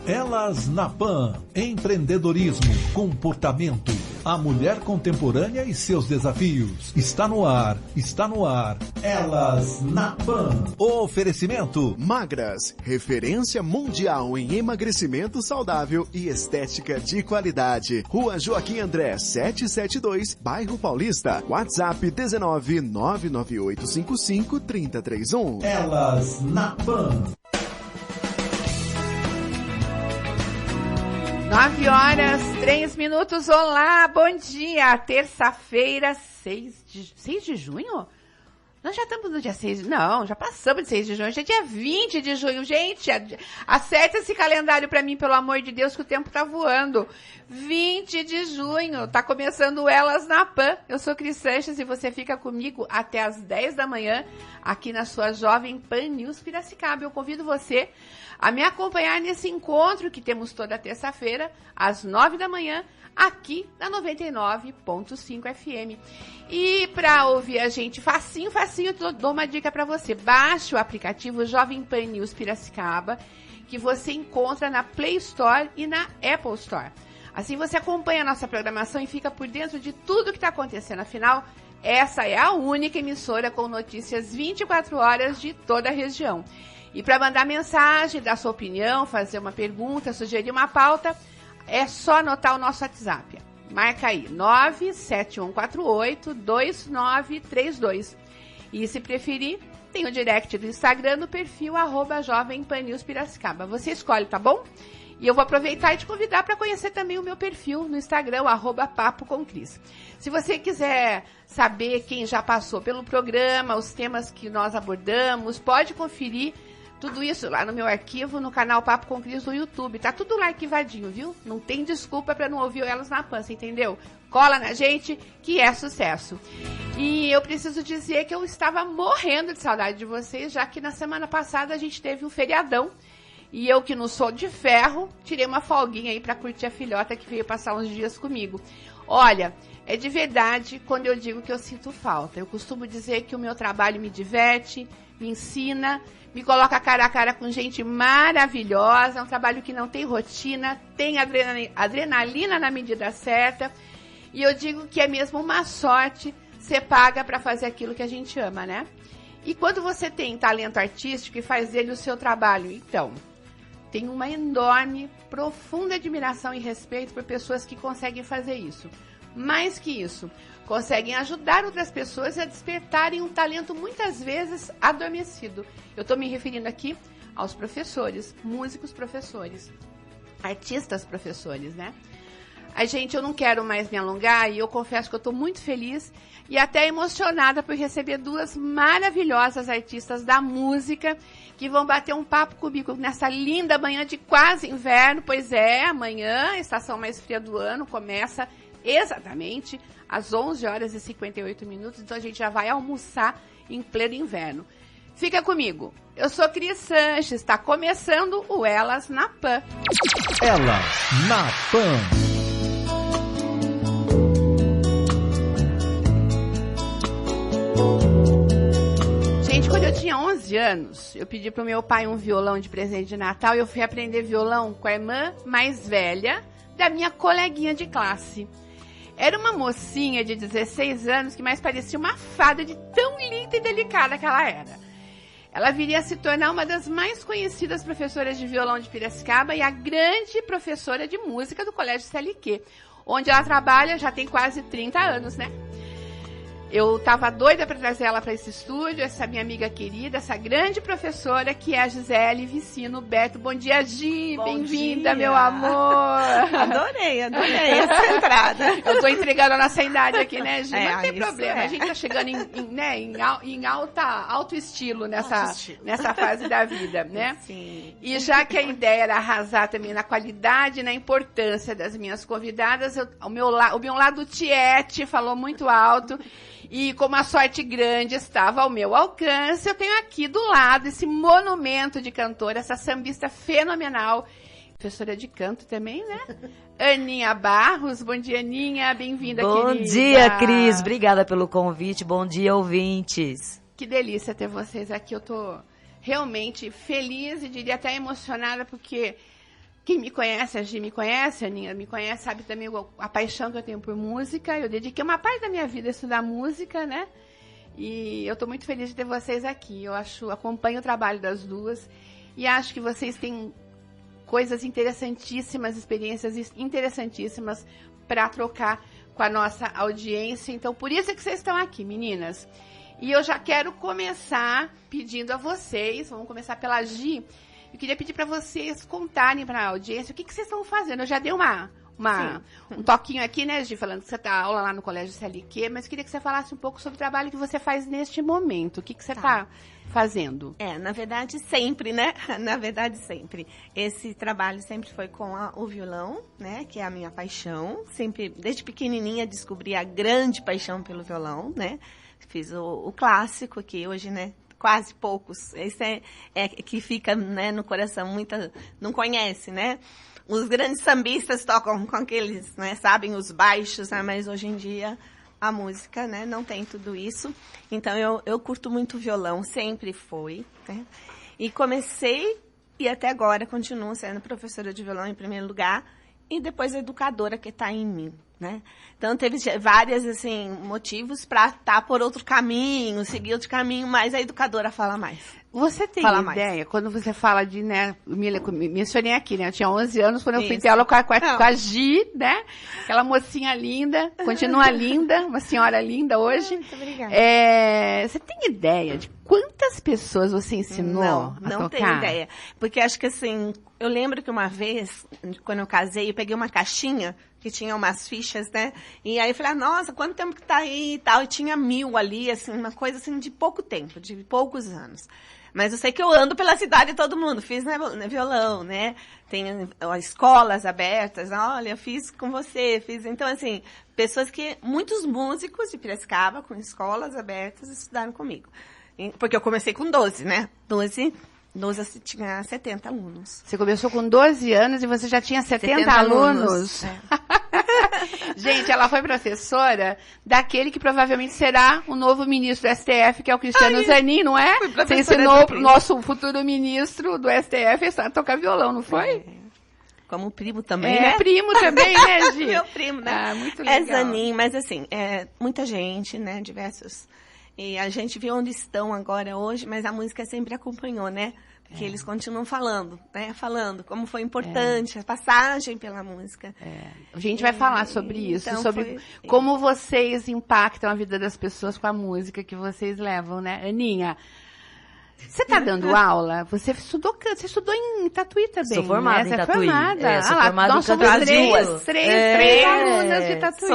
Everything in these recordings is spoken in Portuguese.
Elas na Pan. Empreendedorismo, comportamento, a mulher contemporânea e seus desafios. Está no ar. Elas na Pan. Oferecimento Magras, referência mundial em emagrecimento saudável e estética de qualidade. Rua Joaquim André, 772, Bairro Paulista. WhatsApp 19 99855 3031. Elas na Pan. 9h03. Olá, bom dia. Terça-feira, 6 de junho? Nós já estamos no dia 6, não, já passamos de 6 de junho, hoje é dia 20 de junho. Gente, acerta esse calendário pra mim, pelo amor de Deus, que o tempo tá voando. 20 de junho, tá começando Elas na Pan. Eu sou Cris Sanches e você fica comigo até as 10 da manhã, aqui na sua Jovem Pan News Piracicaba. Eu convido você a me acompanhar nesse encontro que temos toda terça-feira, às 9 da manhã, aqui na 99.5 FM. E para ouvir a gente facinho, eu dou uma dica para você. Baixe o aplicativo Jovem Pan News Piracicaba, que você encontra na Play Store e na Apple Store. Assim você acompanha a nossa programação e fica por dentro de tudo que está acontecendo. Afinal, essa é a única emissora com notícias 24 horas de toda a região. E para mandar mensagem, dar sua opinião, fazer uma pergunta, sugerir uma pauta, é só anotar o nosso WhatsApp. Marca aí, 971482932. E se preferir, tem o direct do Instagram no perfil @Jovem Pan News Piracicaba. Você escolhe, tá bom? E eu vou aproveitar e te convidar para conhecer também o meu perfil no Instagram, @Papo com Cris. Se você quiser saber quem já passou pelo programa, os temas que nós abordamos, pode conferir tudo isso lá no meu arquivo, no canal Papo com Cris no YouTube. Tá tudo lá arquivadinho, viu? Não tem desculpa para não ouvir Elas na Pan, você entendeu? Cola na gente, que é sucesso. E eu preciso dizer que eu estava morrendo de saudade de vocês, já que na semana passada a gente teve um feriadão. E eu, que não sou de ferro, tirei uma folguinha aí para curtir a filhota que veio passar uns dias comigo. Olha, é de verdade quando eu digo que eu sinto falta. Eu costumo dizer que o meu trabalho me diverte, me ensina, me coloca cara a cara com gente maravilhosa. É um trabalho que não tem rotina, tem adrenalina na medida certa. E eu digo que é mesmo uma sorte ser paga para fazer aquilo que a gente ama, né? E quando você tem talento artístico e faz dele o seu trabalho, então, tenho uma enorme, profunda admiração e respeito por pessoas que conseguem fazer isso. Mais que isso, conseguem ajudar outras pessoas a despertarem um talento muitas vezes adormecido. Eu estou me referindo aqui aos professores, músicos professores, artistas professores, né? Ai, gente, eu não quero mais me alongar e eu confesso que eu estou muito feliz e até emocionada por receber duas maravilhosas artistas da música que vão bater um papo comigo nessa linda manhã de quase inverno. Pois é, amanhã, a estação mais fria do ano, começa exatamente às 11h58, então a gente já vai almoçar em pleno inverno. Fica comigo, eu sou Cris Sanches, está começando o Elas na Pan. Elas na Pan. Gente, quando eu tinha 11 anos, eu pedi pro meu pai um violão de presente de Natal e eu fui aprender violão com a irmã mais velha da minha coleguinha de classe. Era uma mocinha de 16 anos que mais parecia uma fada de tão linda e delicada que ela era. Ela viria a se tornar uma das mais conhecidas professoras de violão de Piracicaba e a grande professora de música do Colégio CLQ, onde ela trabalha já tem quase 30 anos, né? Eu tava doida para trazer ela para esse estúdio, essa minha amiga querida, essa grande professora que é a Gisele Vicino Beto. Bom dia, Gi! Bem-vinda, meu amor! Adorei essa entrada. Eu tô entregando a nossa idade aqui, né, Gi? Mas não tem problema, é. A gente tá chegando em alto estilo nessa fase da vida, né? Sim. E já que a ideia era arrasar também na qualidade e na importância das minhas convidadas, o meu lado tiete falou muito alto. E como a sorte grande estava ao meu alcance, eu tenho aqui do lado esse monumento de cantora, essa sambista fenomenal, professora de canto também, né? Aninha Barros. Bom dia, Aninha. Bem-vinda, querida. Bom dia, Cris. Obrigada pelo convite. Bom dia, ouvintes. Que delícia ter vocês aqui. Eu tô realmente feliz e diria até emocionada, porque Quem me conhece, a Gi me conhece, a Aninha me conhece, sabe também a paixão que eu tenho por música. Eu dediquei uma parte da minha vida a estudar música, né? E eu estou muito feliz de ter vocês aqui. Acompanho o trabalho das duas e acho que vocês têm coisas interessantíssimas, experiências interessantíssimas para trocar com a nossa audiência. Então, por isso é que vocês estão aqui, meninas. E eu já quero começar pedindo a vocês, vamos começar pela Gi. Eu queria pedir para vocês contarem para a audiência o que vocês estão fazendo. Eu já dei um toquinho aqui, né, Gi, falando que você está aula lá no Colégio CLQ, mas eu queria que você falasse um pouco sobre o trabalho que você faz neste momento. O que você está fazendo? Na verdade, sempre, né? Na verdade, sempre. Esse trabalho sempre foi com o violão, né? Que é a minha paixão. Sempre, desde pequenininha, descobri a grande paixão pelo violão, né? Fiz o clássico, que hoje, né? Quase poucos. Esse é que fica, né, no coração. Muita não conhece, né? Os grandes sambistas tocam com aqueles, né? Sabem os baixos, né? Mas hoje em dia a música, né? Não tem tudo isso. Então eu curto muito violão, sempre foi, né? E comecei e até agora continuo sendo professora de violão em primeiro lugar e depois educadora que está em mim, né? Então, teve vários, assim, motivos para estar por outro caminho, seguir outro caminho, mas a educadora fala mais. Você tem ideia, quando você fala de, né, mencionei aqui, né, eu tinha 11 anos quando eu fui ter aula com a Gi, né, aquela mocinha linda, continua linda, uma senhora linda hoje. Muito obrigada. Você tem ideia de quantas pessoas você ensinou a tocar? Não tenho ideia, porque acho que assim, eu lembro que uma vez, quando eu casei, eu peguei uma caixinha que tinha umas fichas, né? E aí eu falei, nossa, quanto tempo que tá aí e tal. E tinha 1000 ali, assim, uma coisa assim de pouco tempo, de poucos anos. Mas eu sei que eu ando pela cidade todo mundo. Fiz violão, né? Tem escolas abertas. Olha, eu fiz com você. Então, assim, pessoas que... Muitos músicos de Piracicaba, com escolas abertas, estudaram comigo. Porque eu comecei com 12, né? 12 tinha 70 alunos. Você começou com 12 anos e você já tinha 70 alunos? É. Gente, ela foi professora daquele que provavelmente será o novo ministro do STF, que é o Cristiano Zanin, não é? Você ensinou o nosso futuro ministro do STF a tocar violão, não foi? Como primo também, né? Primo também, né, Gi? Meu primo, né? Muito legal. É Zanin, mas assim, muita gente, né, diversos... E a gente vê onde estão agora hoje, mas a música sempre acompanhou, né? Porque eles continuam falando, né? Falando como foi importante a passagem pela música. A gente vai falar sobre isso, então sobre como vocês impactam a vida das pessoas com a música que vocês levam, né? Aninha, você está dando aula? Você estudou em Tatuí também, Sou formada né? em Tatuí. Sou formada nós em somos três alunas de Tatuí.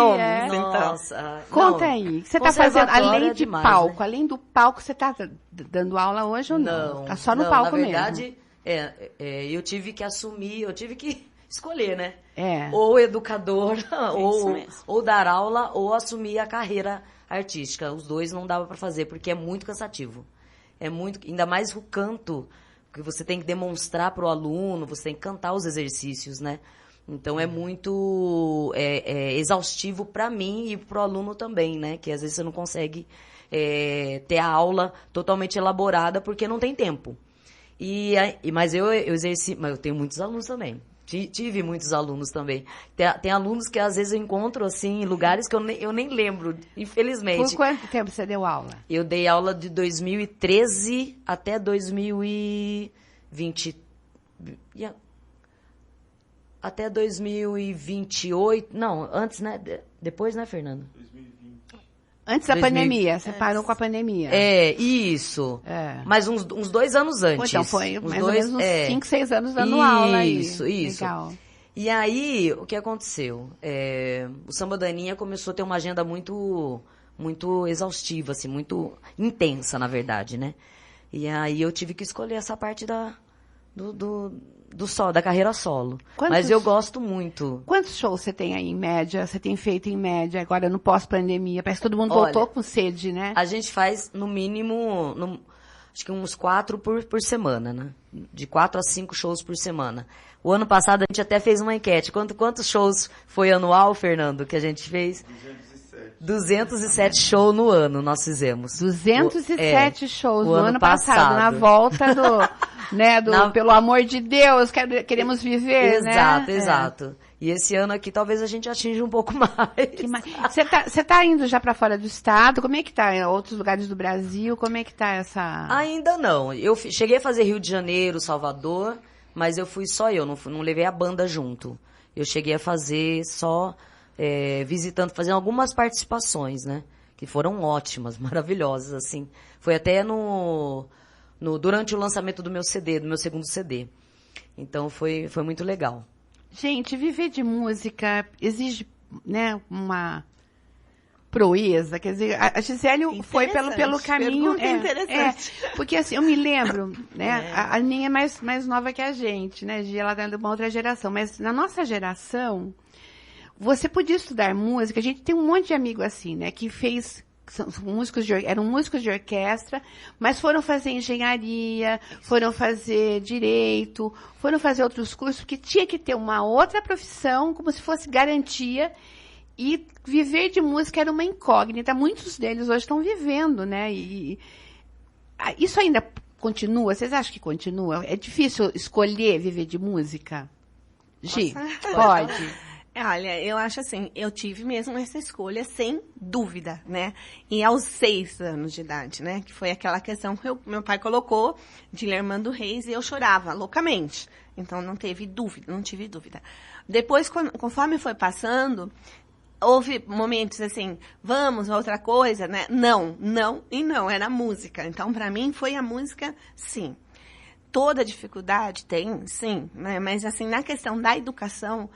Nossa. Conta aí, o que você está fazendo? Além de demais, palco, né? Além do palco, você está dando aula hoje ou não? Tá só no palco mesmo? Na verdade, eu tive que assumir, eu tive que escolher, né? Ou educadora, ou dar aula, ou assumir a carreira artística. Os dois não dava para fazer, porque é muito cansativo. É muito, ainda mais o canto, porque você tem que demonstrar para o aluno, você tem que cantar os exercícios, né? Então é muito exaustivo para mim e para o aluno também, né? Que às vezes você não consegue ter a aula totalmente elaborada porque não tem tempo. Mas eu exerci, mas eu tenho muitos alunos também. Tive muitos alunos também. Tem alunos que às vezes eu encontro assim, em lugares que eu nem lembro, infelizmente. Por quanto tempo você deu aula? Eu dei aula de 2013 até 2020. Até 2028. Não, antes, né? Depois, né, Fernando? 2020. Antes da pandemia, você parou com a pandemia. Isso. Mas uns 2 anos antes. Então foi mais ou menos uns 5, 6 anos dando aula aí. Isso. Legal. E aí, o que aconteceu? O Samba da Aninha começou a ter uma agenda muito, muito exaustiva, assim, muito intensa, na verdade, né? E aí eu tive que escolher essa parte da carreira solo. Mas eu gosto muito. Quantos shows você tem aí em média? Você tem feito em média agora no pós-pandemia? Parece que todo mundo voltou com sede, né? A gente faz no mínimo, acho que uns 4 por semana, né? De 4 a 5 shows por semana. O ano passado a gente até fez uma enquete. Quantos shows foi anual, Fernando, que a gente fez? 207 shows no ano nós fizemos. 207 shows no ano passado, na volta pelo amor de Deus, queremos viver, exato, né? Exato. E esse ano aqui talvez a gente atinja um pouco mais. Você tá indo já para fora do estado? Como é que tá? Em outros lugares do Brasil, como é que tá essa... Ainda não. Eu cheguei a fazer Rio de Janeiro, Salvador, mas eu fui só eu, não levei a banda junto. Eu cheguei a fazer só... visitando, fazendo algumas participações, né? Que foram ótimas, maravilhosas, assim. Foi até durante o lançamento do meu CD, do meu segundo CD. Então, foi muito legal. Gente, viver de música exige, né, uma proeza. Quer dizer, a Gisele foi pelo caminho... interessante. Porque, assim, eu me lembro, né? A Aninha é mais nova que a gente, né? Ela tá de uma outra geração. Mas, na nossa geração... Você podia estudar música, a gente tem um monte de amigo assim, né, que eram músicos de orquestra, mas foram fazer engenharia, foram fazer direito, foram fazer outros cursos, porque tinha que ter uma outra profissão, como se fosse garantia, e viver de música era uma incógnita. Muitos deles hoje estão vivendo, né, isso ainda continua? Vocês acham que continua? É difícil escolher viver de música? Gi, pode? Olha, eu acho assim, eu tive mesmo essa escolha sem dúvida, né? E aos 6 anos de idade, né? Que foi aquela questão que meu pai colocou de Lermando Reis e eu chorava loucamente. Então não tive dúvida. Depois, conforme foi passando, houve momentos assim, vamos, outra coisa, né? Não, era a música. Então, para mim, foi a música, sim. Toda dificuldade tem, sim, né? Mas assim, na questão da educação...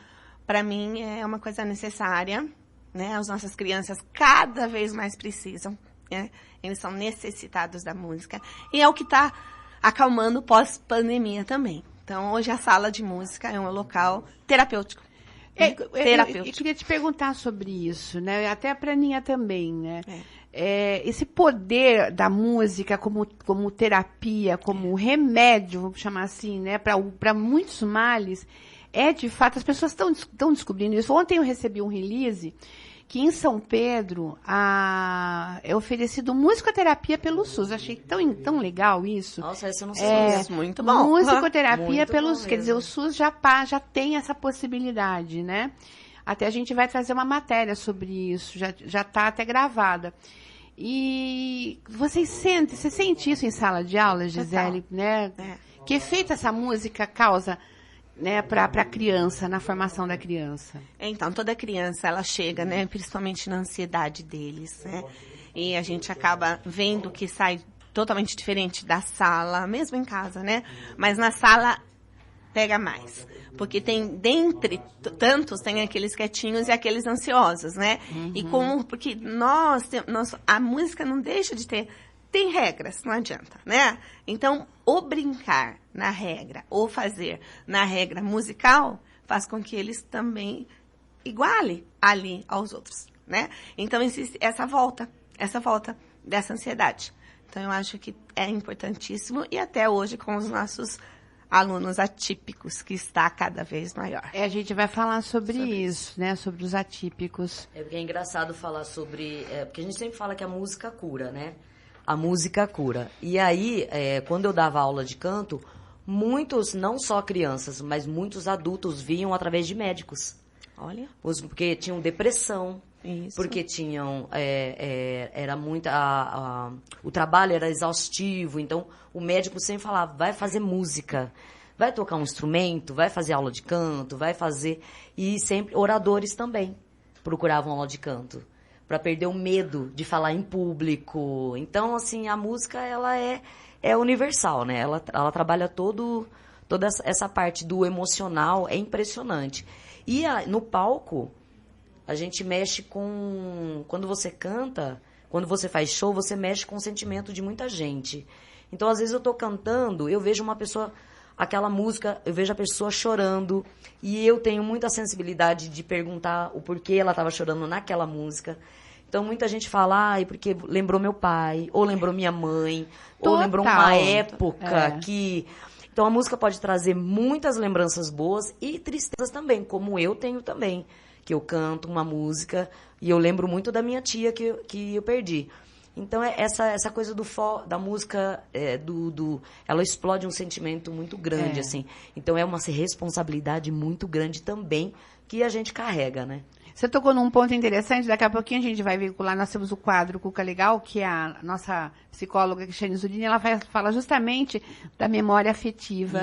Para mim, é uma coisa necessária, né? As nossas crianças cada vez mais precisam, né? Eles são necessitados da música. E é o que está acalmando pós-pandemia também. Então, hoje a sala de música é um local terapêutico. Eu queria te perguntar sobre isso, né? Até para a Aninha também, né? Esse poder da música como terapia, como remédio, vamos chamar assim, né? Para muitos males... de fato, as pessoas estão descobrindo isso. Ontem eu recebi um release que em São Pedro é oferecido musicoterapia pelo SUS. Achei tão legal isso. Nossa, isso eu não sei. Muito bom. Musicoterapia pelo SUS. Quer dizer, o SUS já tem essa possibilidade, né? Até a gente vai trazer uma matéria sobre isso. Já está até gravada. E você sente isso em sala de aula, Gisele? Né? Que efeito essa música causa... né, para a criança, na formação da criança? Então, toda criança, ela chega, né, principalmente na ansiedade deles, né, e a gente acaba vendo que sai totalmente diferente da sala, mesmo em casa, né, mas na sala pega mais, porque dentre tantos, tem aqueles quietinhos e aqueles ansiosos, né, e porque a música não deixa de ter... Tem regras, não adianta, né? Então, o brincar na regra, ou fazer na regra musical, faz com que eles também igualem ali aos outros, né? Então, existe essa volta dessa ansiedade. Então, eu acho que é importantíssimo, e até hoje com os nossos alunos atípicos, que está cada vez maior. A gente vai falar sobre isso, né? Sobre os atípicos. Porque é engraçado falar sobre... porque a gente sempre fala que a música cura, né? A música cura. E aí, quando eu dava aula de canto, muitos, não só crianças, mas muitos adultos vinham através de médicos. Olha. Porque tinham depressão. Isso. Porque tinham... era muito... o trabalho era exaustivo. Então, o médico sempre falava, vai fazer música. Vai tocar um instrumento, vai fazer aula de canto, vai fazer... E sempre oradores também procuravam aula de canto, para perder o medo de falar em público. Então, assim, a música, ela é universal, né? Ela trabalha toda essa parte do emocional, é impressionante. E no palco, a gente mexe com... Quando você canta, quando você faz show, você mexe com o sentimento de muita gente. Então, às vezes, eu tô cantando, eu vejo uma pessoa... Aquela música, eu vejo a pessoa chorando, e eu tenho muita sensibilidade de perguntar o porquê ela estava chorando naquela música. Então, muita gente fala, porque lembrou meu pai, ou lembrou minha mãe, ou lembrou uma época que... Então, a música pode trazer muitas lembranças boas e tristezas também, como eu tenho também. que eu canto uma música, e eu lembro muito da minha tia que eu perdi. Então, essa coisa da música, ela explode um sentimento muito grande, assim. Então, é uma responsabilidade muito grande também que a gente carrega, né? Você tocou num ponto interessante, daqui a pouquinho a gente vai veicular, nós temos o quadro Cuca Legal, que é a nossa psicóloga Cristiane Zurini, ela fala justamente da memória afetiva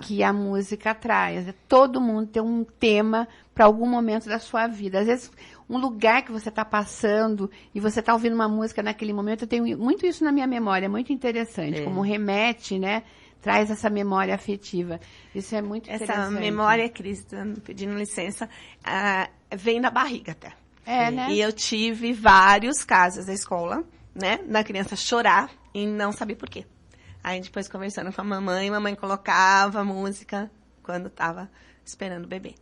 que a música traz. Todo mundo tem um tema para algum momento da sua vida. Às vezes, um lugar que você está passando e você está ouvindo uma música naquele momento, eu tenho muito isso na minha memória, é muito interessante, como remete, né? Traz essa memória afetiva. Isso é muito interessante. Essa memória, Cris, pedindo licença, vem da barriga até. Né? E eu tive vários casos na escola, né? Da criança chorar e não saber por quê. Aí depois conversando com a mamãe colocava música quando estava esperando o bebê.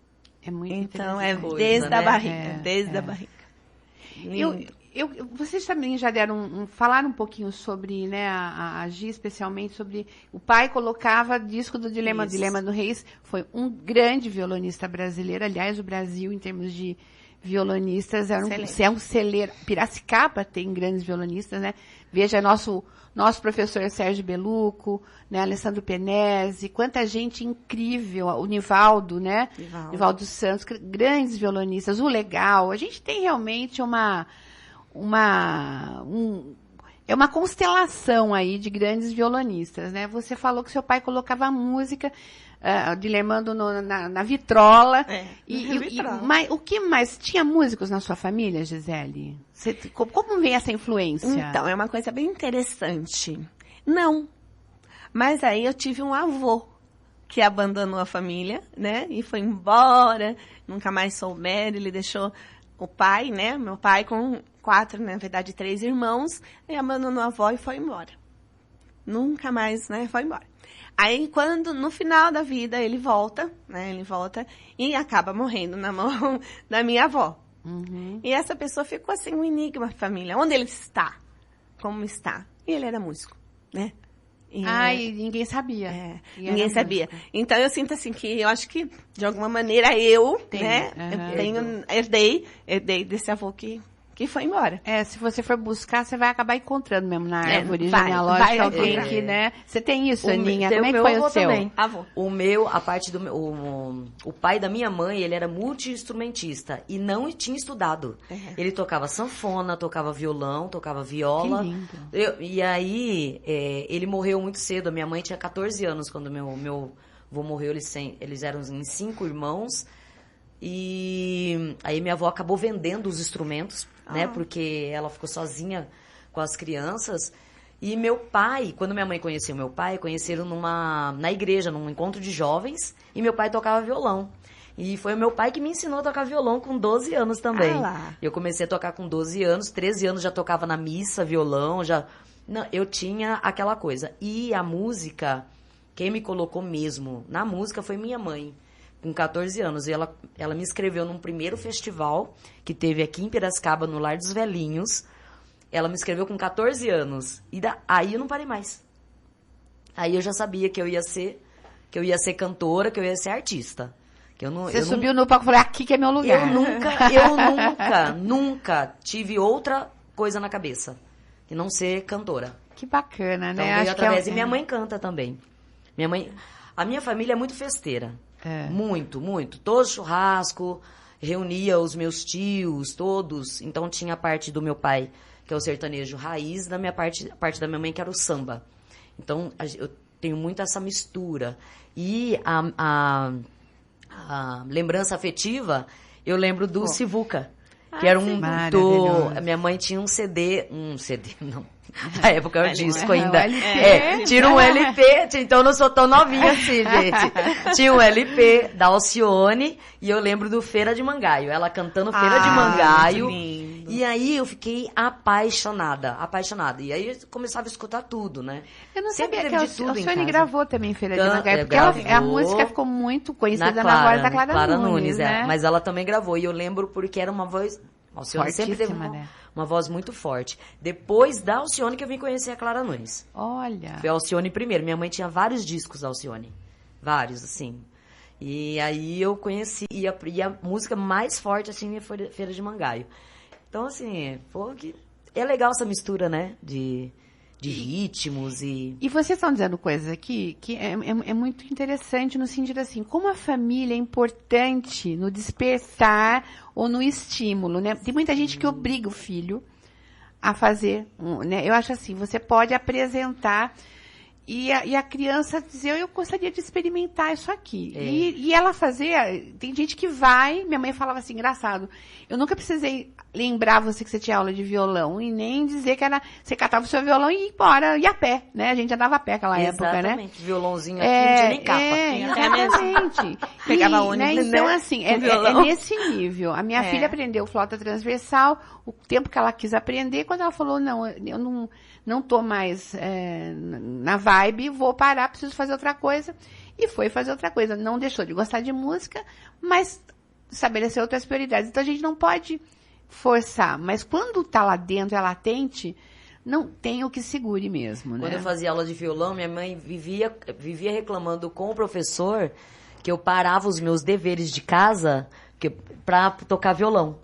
É muito então interessante. Desde a barriga, desde a barriga. Vocês também já deram falaram um pouquinho sobre, né, a Gi, especialmente sobre o pai colocava disco do Dilema do Reis, foi um grande violonista brasileiro, aliás, o Brasil em termos de violonistas é um celeiro. Piracicaba tem grandes violonistas, né? Veja nosso professor Sérgio Beluco, né, Alessandro Penese, quanta gente incrível, o Nivaldo, né? Nivaldo Santos, grandes violonistas, o Legal. A gente tem realmente é uma constelação aí de grandes violonistas, né? Você falou que seu pai colocava música, dilemando na vitrola. Mas o que mais? Tinha músicos na sua família, Gisele? Como vem essa influência? Então, é uma coisa bem interessante. Não. Mas aí eu tive um avô que abandonou a família, né? E foi embora, nunca mais souberam, ele deixou o pai, né? Meu pai com 4, na verdade 3 irmãos, e abandonou a avó e foi embora. Nunca mais, né? Foi embora. Aí, quando, no final da vida, ele volta, né? Ele volta e acaba morrendo na mão da minha avó. Uhum. E essa pessoa ficou assim, um enigma para a família. Onde ele está? Como está? E ele era músico, né? E ninguém sabia. Ninguém sabia. Então, eu sinto assim que, eu acho que, de alguma maneira, eu herdei desse avô que foi embora. Se você for buscar, você vai acabar encontrando mesmo na árvore genealógica alguém que, né? Você tem isso, Aninha? Como é que foi o seu? Avô. O meu, a parte do o pai da minha mãe, ele era multi-instrumentista e não tinha estudado. Ele tocava sanfona, tocava violão, tocava viola. Que lindo. E aí, ele morreu muito cedo. A minha mãe tinha 14 anos quando meu avô morreu. Eles eram em 5 irmãos. E aí minha avó acabou vendendo os instrumentos, né? Porque ela ficou sozinha com as crianças. E meu pai, quando minha mãe conheceu meu pai, conheceram na igreja, num encontro de jovens. E meu pai tocava violão. E foi o meu pai que me ensinou a tocar violão com 12 anos também. Eu comecei a tocar com 12 anos, 13 anos já tocava na missa, violão, eu tinha aquela coisa. E a música, quem me colocou mesmo na música foi minha mãe. Com 14 anos. E ela me inscreveu num primeiro festival que teve aqui em Piracicaba, no Lar dos Velhinhos. Ela me inscreveu com 14 anos. E aí eu não parei mais. Aí eu já sabia que eu ia ser cantora, que eu ia ser artista. Você subiu no palco e falou, aqui que é meu lugar. Eu nunca tive outra coisa na cabeça que não ser cantora. Que bacana, né? Então, veio através. E minha mãe canta também. A minha família é muito festeira. Muito, muito. Todo churrasco, reunia os meus tios, todos. Então tinha a parte do meu pai, que é o sertanejo raiz, da minha parte, a parte da minha mãe, que era o samba. Então eu tenho muito essa mistura. E a lembrança afetiva, eu lembro do Sivuca, que era um a minha mãe tinha um CD não. Na época era o disco ainda. Tira um LP, então eu não sou tão novinha assim, gente. Tinha um LP da Alcione e eu lembro do Feira de Mangaio. Ela cantando Feira de Mangaio. E aí eu fiquei apaixonada. E aí eu começava a escutar tudo, né? Eu não sabia que a Alcione gravou também Feira de Mangaio, porque a música ficou muito conhecida na voz da Clara Nunes, né? Mas ela também gravou. E eu lembro porque era uma voz... Alcione sempre teve uma voz muito forte. Depois da Alcione que eu vim conhecer a Clara Nunes. Olha. Foi a Alcione primeiro. Minha mãe tinha vários discos da Alcione. Vários, assim. E aí eu conheci, e a música mais forte, assim, foi Feira de Mangaio. Então, assim, é legal essa mistura, né, de ritmos e... E vocês estão dizendo coisas aqui que é muito interessante no sentido assim, como a família é importante no despertar ou no estímulo, né? Tem muita gente que obriga o filho a fazer, né? Eu acho assim, você pode apresentar e a criança dizer, eu gostaria de experimentar isso aqui. E ela fazer, tem gente que vai, minha mãe falava assim, engraçado, eu nunca precisei lembrar você que você tinha aula de violão e nem dizer que era, você catava o seu violão e ia embora, ia a pé, né? A gente andava a pé naquela época, né? Exatamente, violãozinho aqui, não tinha nem capa. Exatamente. Pegava ônibus, Então, né? assim, é nesse nível. A minha filha aprendeu flauta transversal, o tempo que ela quis aprender, quando ela falou, não, eu não tô mais na vibe, vou parar, preciso fazer outra coisa. E foi fazer outra coisa. Não deixou de gostar de música, mas estabeleceu outras prioridades. Então, a gente não pode forçar. Mas quando tá lá dentro, é latente, não tem o que segure mesmo, né? Quando eu fazia aula de violão, minha mãe vivia reclamando com o professor que eu parava os meus deveres de casa pra tocar violão.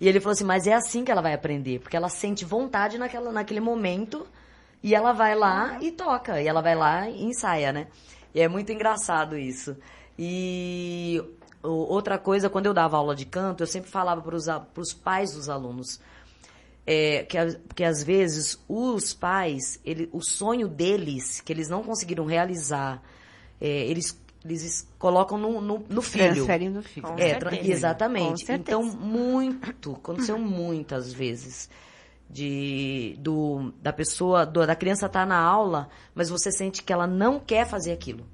E ele falou assim, mas é assim que ela vai aprender, porque ela sente vontade naquele momento e ela vai lá e toca, e ela vai lá e ensaia, né? E é muito engraçado isso. E outra coisa, quando eu dava aula de canto, eu sempre falava para os pais dos alunos, que às vezes os pais, o sonho deles, que eles não conseguiram realizar, eles colocam no filho. Transferem no filho. Exatamente. Então, aconteceu muitas vezes da pessoa, da criança estar na aula, mas você sente que ela não quer fazer aquilo.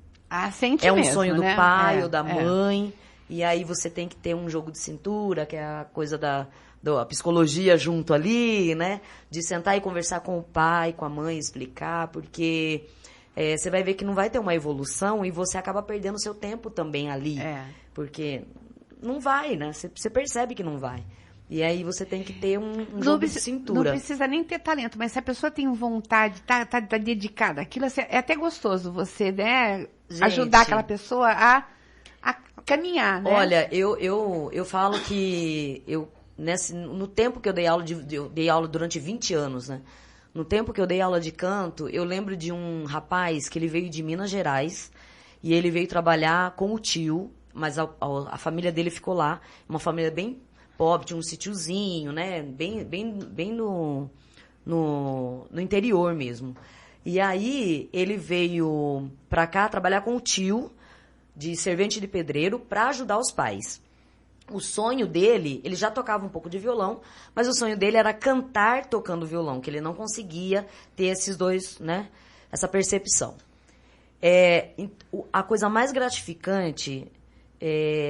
Sente é um mesmo, sonho do né? pai ou da mãe, e aí você tem que ter um jogo de cintura, que é a coisa da psicologia junto ali, né? De sentar e conversar com o pai, com a mãe, explicar, porque você vai ver que não vai ter uma evolução e você acaba perdendo seu tempo também ali. Porque não vai, né? Você percebe que não vai. E aí você tem que ter um jogo de cintura. Não precisa nem ter talento, mas se a pessoa tem vontade, tá dedicada àquilo, é até gostoso você, né, ajudar aquela pessoa a caminhar, né? Olha, eu falo que no tempo que eu dei aula, eu dei aula durante 20 anos, né? No tempo que eu dei aula de canto, eu lembro de um rapaz que ele veio de Minas Gerais e ele veio trabalhar com o tio, mas a família dele ficou lá, uma família bem pobre, tinha um sítiozinho, né? Bem no interior mesmo. E aí ele veio pra cá trabalhar com o tio de servente de pedreiro para ajudar os pais. O sonho dele, ele já tocava um pouco de violão, mas o sonho dele era cantar tocando violão, que ele não conseguia ter esses dois, né? Essa percepção. A coisa mais gratificante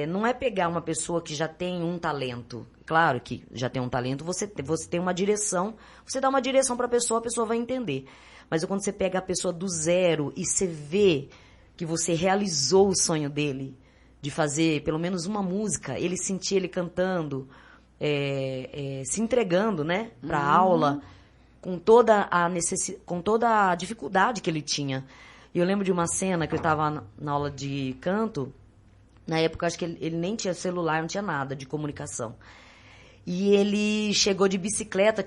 não é pegar uma pessoa que já tem um talento. Claro que já tem um talento, você tem uma direção, você dá uma direção para a pessoa vai entender. Mas quando você pega a pessoa do zero e você vê que você realizou o sonho dele, de fazer pelo menos uma música, ele sentir ele cantando, se entregando, né, para a aula, com toda a dificuldade que ele tinha. E eu lembro de uma cena que eu estava na aula de canto, na época acho que ele nem tinha celular, não tinha nada de comunicação. E ele chegou de bicicleta,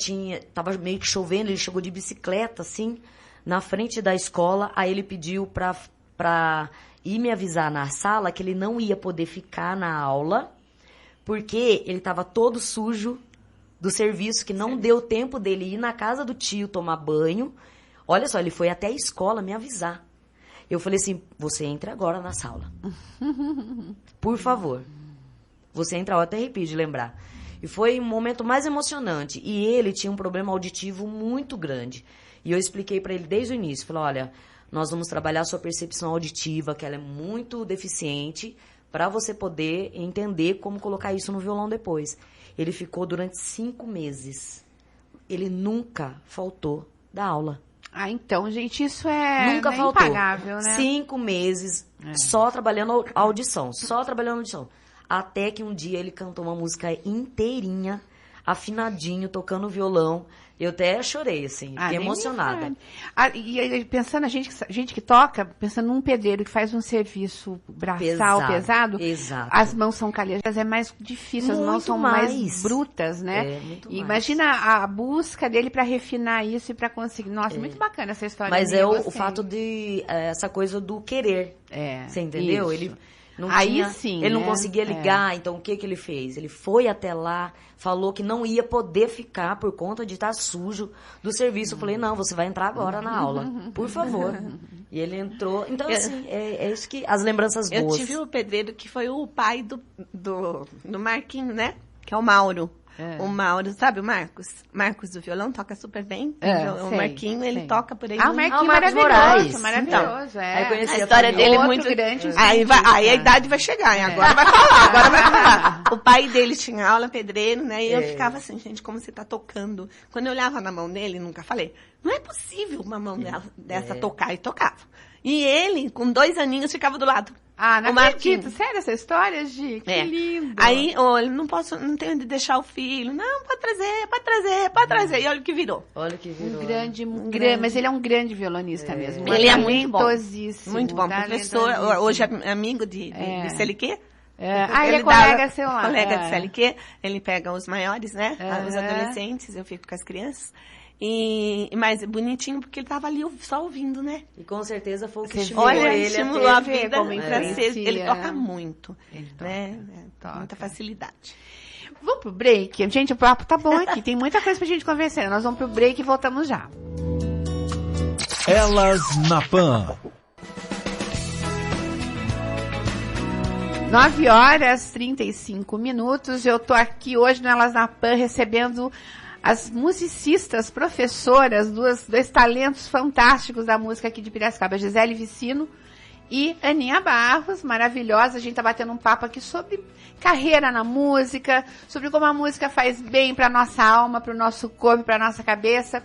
tava meio que chovendo, ele chegou de bicicleta, assim, na frente da escola, aí ele pediu pra ir me avisar na sala que ele não ia poder ficar na aula, porque ele estava todo sujo do serviço, que não deu tempo dele ir na casa do tio tomar banho. Olha só, ele foi até a escola me avisar. Eu falei assim, você entra agora na sala. Por favor. Você entra, eu até arrepio de lembrar. E foi um momento mais emocionante. E ele tinha um problema auditivo muito grande. E eu expliquei para ele desde o início. Falei, olha, nós vamos trabalhar a sua percepção auditiva, que ela é muito deficiente, para você poder entender como colocar isso no violão depois. Ele ficou durante 5 meses. Ele nunca faltou da aula. Então, gente, isso nunca faltou. Impagável, né? 5 meses só trabalhando a audição, Até que um dia ele cantou uma música inteirinha. afinadinho, tocando violão. Eu até chorei, assim, fiquei emocionada. E pensando, a gente que toca, pensando num pedreiro que faz um serviço braçal pesado, exato. As mãos são calejadas, é mais difícil, as mãos são mais brutas, né? Imagina a busca dele para refinar isso e para conseguir. Nossa, muito bacana essa história. Mas o fato de, essa coisa do querer, você entendeu? Isso. Ele não ele não conseguia ligar, então o que ele fez? Ele foi até lá, falou que não ia poder ficar por conta de estar sujo do serviço. Eu falei, não, você vai entrar agora na aula, por favor. E ele entrou. Então, assim, é isso que as lembranças boas. Eu tive o pedreiro que foi o pai do Marquinho, né? Que é o Mauro. O Mauro, sabe o Marcos? Marcos do violão toca super bem. O Marquinho, ele toca por aí. O Marquinho maravilhoso. Maravilhoso, Aí conheci a história dele é muito grande. Aí a idade vai chegar, e agora vai falar, O pai dele tinha aula pedreiro, né? E eu ficava assim, gente, como você tá tocando? Quando eu olhava na mão dele, nunca falei, não é possível uma mão dessa tocar, e tocava. E ele, com 2 aninhos, ficava do lado. Não acredito. Sério essa história, Gi? Que lindo. Aí, ele não tenho onde deixar o filho. Não, pode trazer. E olha o que virou. Um grande, mas ele é um grande violonista mesmo. Ele é muito bom. Muito bom. Professor, hoje é amigo de CLQ. Ele é colega seu lá. Colega de CLQ. Ele pega os maiores, né? Os adolescentes, eu fico com as crianças. Mas bonitinho, porque ele tava ali só ouvindo, né? E com certeza foi o que estimulou ele. Estimulou a vida como ele toca muito, né? Muita facilidade. Vamos pro break? Gente, o papo tá bom aqui. Tem muita coisa pra gente conversar. Nós vamos pro break e voltamos já. Elas na Pan. 9h35. Eu tô aqui hoje no Elas na Pan recebendo as musicistas, professoras, dois talentos fantásticos da música aqui de Piracicaba, Gisele Vicino e Aninha Barros, maravilhosa. A gente tá batendo um papo aqui sobre carreira na música, sobre como a música faz bem pra nossa alma, pro nosso corpo, pra nossa cabeça.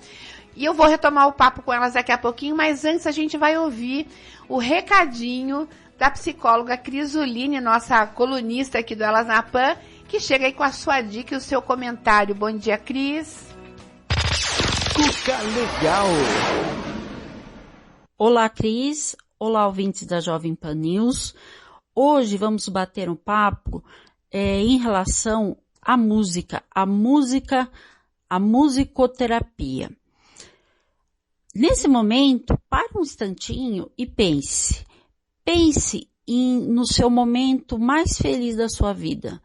E eu vou retomar o papo com elas daqui a pouquinho, mas antes a gente vai ouvir o recadinho da psicóloga Crisoline, nossa colunista aqui do Elas na Pan, que chega aí com a sua dica e o seu comentário. Bom dia, Cris. Cuca Legal. Olá, Cris. Olá, ouvintes da Jovem Pan News. Hoje vamos bater um papo em relação à música, a musicoterapia. Nesse momento, pare um instantinho e pense no seu momento mais feliz da sua vida.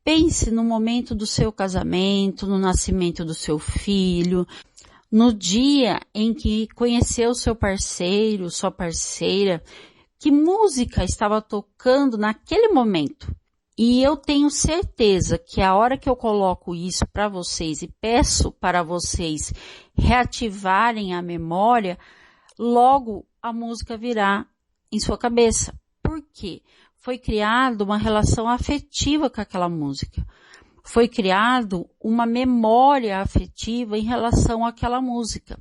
Pense no momento do seu casamento, no nascimento do seu filho, no dia em que conheceu seu parceiro, sua parceira, que música estava tocando naquele momento. E eu tenho certeza que a hora que eu coloco isso para vocês e peço para vocês reativarem a memória, logo a música virá em sua cabeça. Por quê? Foi criada uma relação afetiva com aquela música. Foi criado uma memória afetiva em relação àquela música.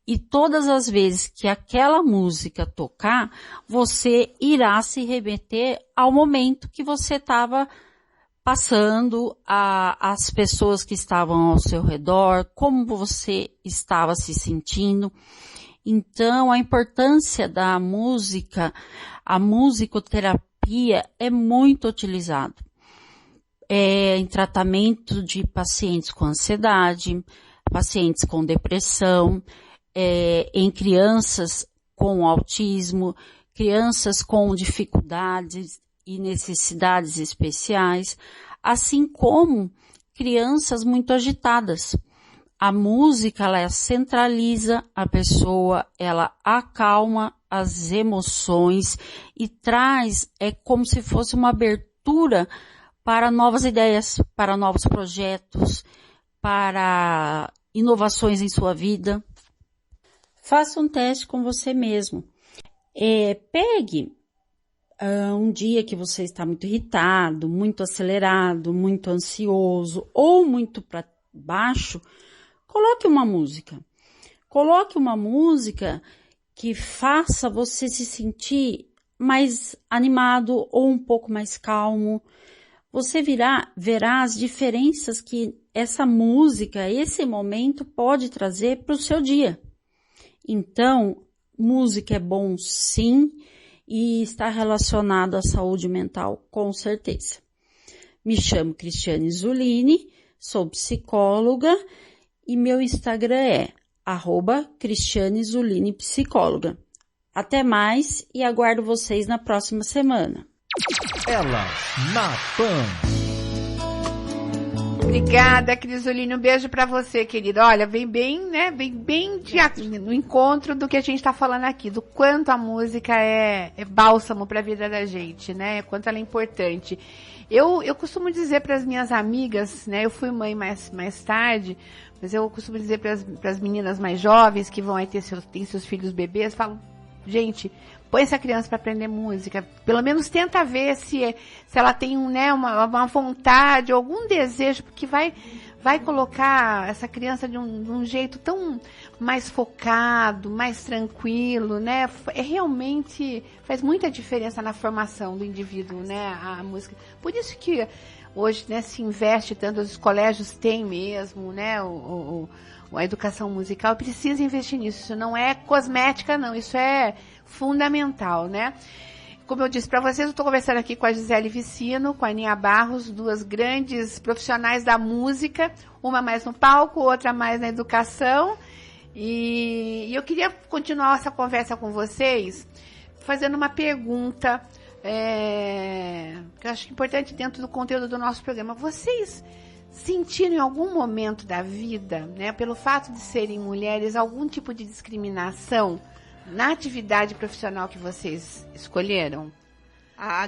E todas as vezes que aquela música tocar, você irá se remeter ao momento que você estava passando, as pessoas que estavam ao seu redor, como você estava se sentindo. Então, a importância da música, a musicoterapia, é muito utilizado em tratamento de pacientes com ansiedade, pacientes com depressão, em crianças com autismo, crianças com dificuldades e necessidades especiais, assim como crianças muito agitadas. A música, ela centraliza a pessoa, ela acalma as emoções e traz, como se fosse uma abertura para novas ideias, para novos projetos, para inovações em sua vida. Faça um teste com você mesmo. Pegue um dia que você está muito irritado, muito acelerado, muito ansioso ou muito para baixo, coloque uma música. Coloque uma música que faça você se sentir mais animado ou um pouco mais calmo. você verá as diferenças que essa música, esse momento pode trazer para o seu dia. Então, música é bom sim e está relacionado à saúde mental com certeza. Me chamo Cristiane Zulini, sou psicóloga e meu Instagram é @CristianeZuliniPsicóloga. Até mais e aguardo vocês na próxima semana. Elas na Pan. Obrigada, Crisolino. Um beijo pra você, querida. Olha, vem bem no encontro do que a gente tá falando aqui, do quanto a música é bálsamo pra vida da gente, né? Quanto ela é importante. Eu costumo dizer para as minhas amigas, né? Eu fui mãe mais tarde, mas eu costumo dizer para as meninas mais jovens que vão aí ter seus filhos bebês, falo, gente, põe essa criança para aprender música, pelo menos tenta ver se ela tem uma vontade, algum desejo, porque vai colocar essa criança de um jeito tão mais focado, mais tranquilo, né? Realmente faz muita diferença na formação do indivíduo, né? A música. Por isso que hoje, né, se investe tanto, os colégios têm mesmo, né? A educação musical precisa investir nisso. Isso não é cosmética, não. Isso é fundamental, né? Como eu disse para vocês, eu estou conversando aqui com a Gisele Vicino, com a Aninha Barros, duas grandes profissionais da música, uma mais no palco, outra mais na educação. E eu queria continuar essa conversa com vocês fazendo uma pergunta que eu acho importante dentro do conteúdo do nosso programa. Vocês sentiram em algum momento da vida, né, pelo fato de serem mulheres, algum tipo de discriminação na atividade profissional que vocês escolheram?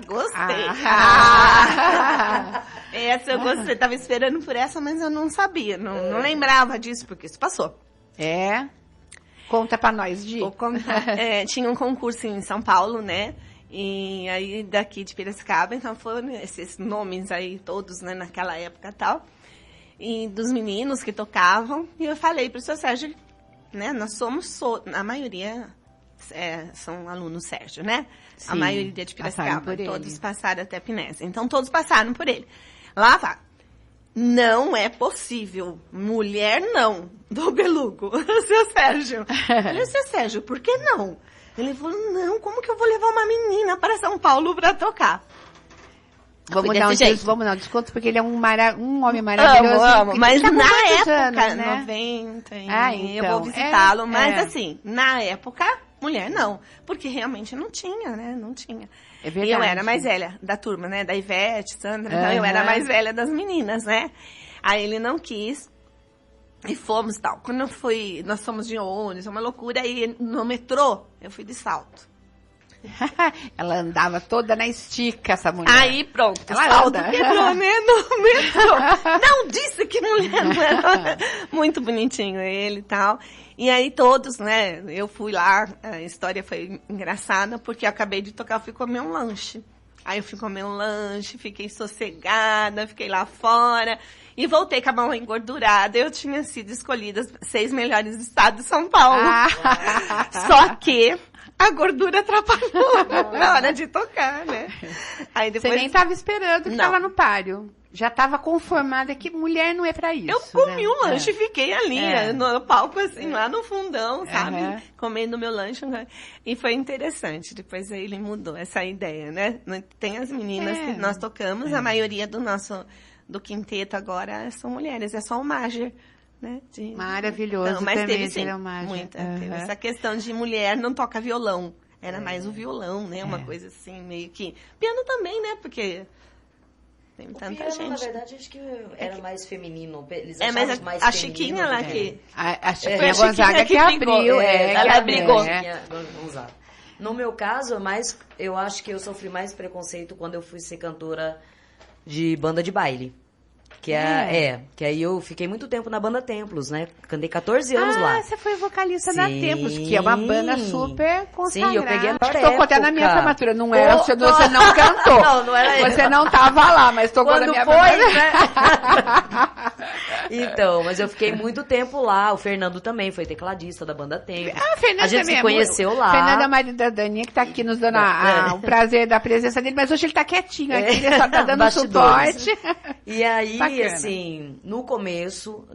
Gostei. Essa eu gostei. Tava esperando por essa, mas eu não sabia. Não lembrava disso, porque isso passou. Conta pra nós, Gi. Vou contar. Tinha um concurso em São Paulo, né? E aí daqui de Piracicaba, então foram esses nomes aí todos, né, naquela época e tal. E dos meninos que tocavam. E eu falei pro seu Sérgio, né? Nós somos, a maioria são alunos Sérgio, né? Sim, a maioria de Piracicaba. Todos passaram até Pinés. Então todos passaram por ele. Lá vai. Não é possível. Mulher não. Do Belugo. Seu Sérgio. Eu falei, seu Sérgio, por que não? Ele falou, não, como que eu vou levar uma menina para São Paulo para tocar? Vamos dar um desconto, porque ele é um homem maravilhoso. Amo, mas tá na época, anos, né? 90, então, eu vou visitá-lo. Mas assim, na época, mulher não. Porque realmente não tinha, né? Não tinha. É verdade. E eu era mais velha da turma, né? Da Ivete, Sandra. Então eu era mais velha das meninas, né? Aí ele não quis. E fomos tal. Quando eu fui, nós fomos de ônibus, uma loucura. Aí no metrô, eu fui de salto. Ela andava toda na estica, essa mulher. Aí pronto, o salto quebrou, né? No metrô. Não disse que mulher não era. Muito bonitinho ele e tal. E aí todos, né? Eu fui lá, a história foi engraçada, porque eu acabei de tocar, eu fui comer um lanche. Aí eu fui comer um lanche, fiquei sossegada, fiquei lá fora. E voltei com a mão engordurada. Eu tinha sido escolhida as 6 melhores do estado de São Paulo. Só que a gordura atrapalhou na hora de tocar, né? Aí depois... Você nem estava esperando que estava no páreo. Já estava conformada que mulher não é pra isso. Eu comi um lanche e fiquei ali, no palco, assim, lá no fundão, sabe? Comendo meu lanche. E foi interessante. Depois aí ele mudou essa ideia, né? Tem as meninas que nós tocamos, a maioria do quinteto agora são mulheres. É só o Mager, né? Maravilhoso. Então, mas também, teve muita. Teve essa questão de mulher não toca violão. Era mais o violão, né? Uma coisa assim, meio que... Piano também, né? Porque... Tem tanta piano, gente. Na verdade, acho que era mais feminino. Eles mas mais a Chiquinha lá que... A Chiquinha Gonzaga que abriu. Ela brigou. Gonzaga. No meu caso, eu acho que eu sofri mais preconceito quando eu fui ser cantora de banda de baile. Que que aí eu fiquei muito tempo na banda Templos, né? Cantei 14 anos lá. Você foi vocalista da Templos, que é uma banda super consagrada. Sim, eu peguei a tocou até na minha formatura. Não era, você não cantou. Não era você não tava lá, mas tocou na minha formatura. Né? Então, mas eu fiquei muito tempo lá. O Fernando também foi tecladista da banda Tempos. A gente se conheceu lá. Fernando é o marido da Daninha, que tá aqui nos dando o prazer da presença dele, mas hoje ele tá quietinho aqui, ele só tá dando suporte. E aí, Bacana. assim, no começo,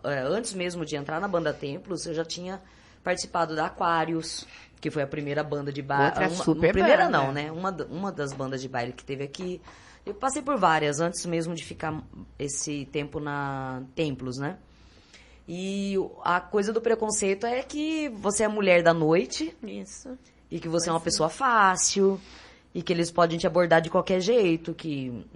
antes mesmo de entrar na banda Templos, eu já tinha participado da Aquários, que foi a primeira banda de baile. Outra super primeira banda. não, né? Uma das bandas de baile que teve aqui. Eu passei por várias, antes mesmo de ficar esse tempo na Templos, né? E a coisa do preconceito é que você é mulher da noite. Isso. E que você é uma pessoa fácil. E que eles podem te abordar de qualquer jeito,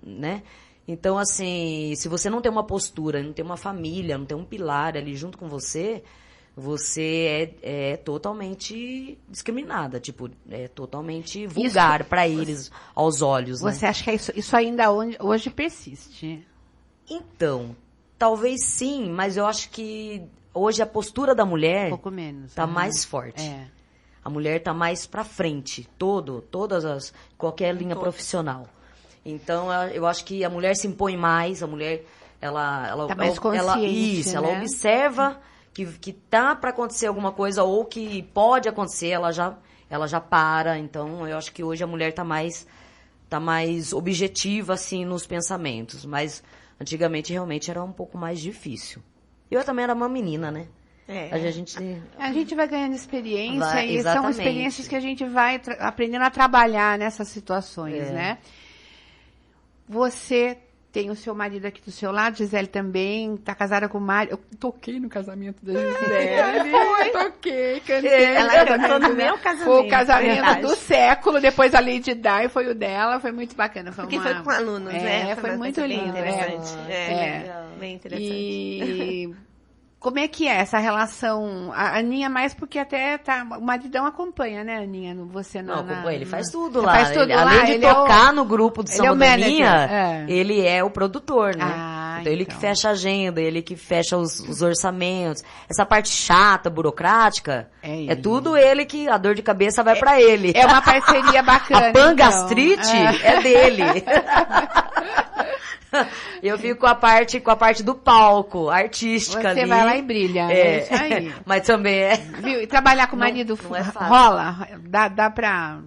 né? Então, assim, se você não tem uma postura, não tem uma família, não tem um pilar ali junto com você, você é totalmente discriminada, tipo, é totalmente vulgar para eles, aos olhos, né? Você acha que isso ainda hoje persiste? Então, talvez sim, mas eu acho que hoje a postura da mulher Um pouco menos. tá mais forte. A mulher tá mais pra frente, qualquer linha profissional. Então, eu acho que a mulher se impõe mais, a mulher, ela tá mais consciente, ela observa que tá para acontecer alguma coisa ou que pode acontecer, ela já para. Então, eu acho que hoje a mulher tá mais objetiva, assim, nos pensamentos. Mas, antigamente, realmente era um pouco mais difícil. Eu também era uma menina, né? A gente vai ganhando experiência e são exatamente. experiências que a gente vai aprendendo a trabalhar nessas situações, né? Você tem o seu marido aqui do seu lado, Gisele também, tá casada com o Mário. Eu toquei no casamento da Gisele. Toquei, cantei. Ela cantou no meu casamento. Foi o casamento do século, depois a Lady Di foi o dela, foi muito bacana. Porque foi com alunos, né? Foi muito lindo. Bem interessante. Bem interessante. E como é que é essa relação? A Aninha mais porque até o maridão acompanha, né, Aninha? Você ele faz tudo lá. Faz tudo lá. Além de tocar no grupo do Samba da Aninha, ele é o produtor, né? Então ele que fecha a agenda, ele que fecha os orçamentos. Essa parte chata, burocrática, é tudo ele que a dor de cabeça vai pra ele. É uma parceria bacana. A pangastrite é dele. Eu fico com a parte do palco, artística ali. Você vai lá e brilha. É isso aí. Mas também Viu? E trabalhar com o marido não é fácil. rola? Dá pra...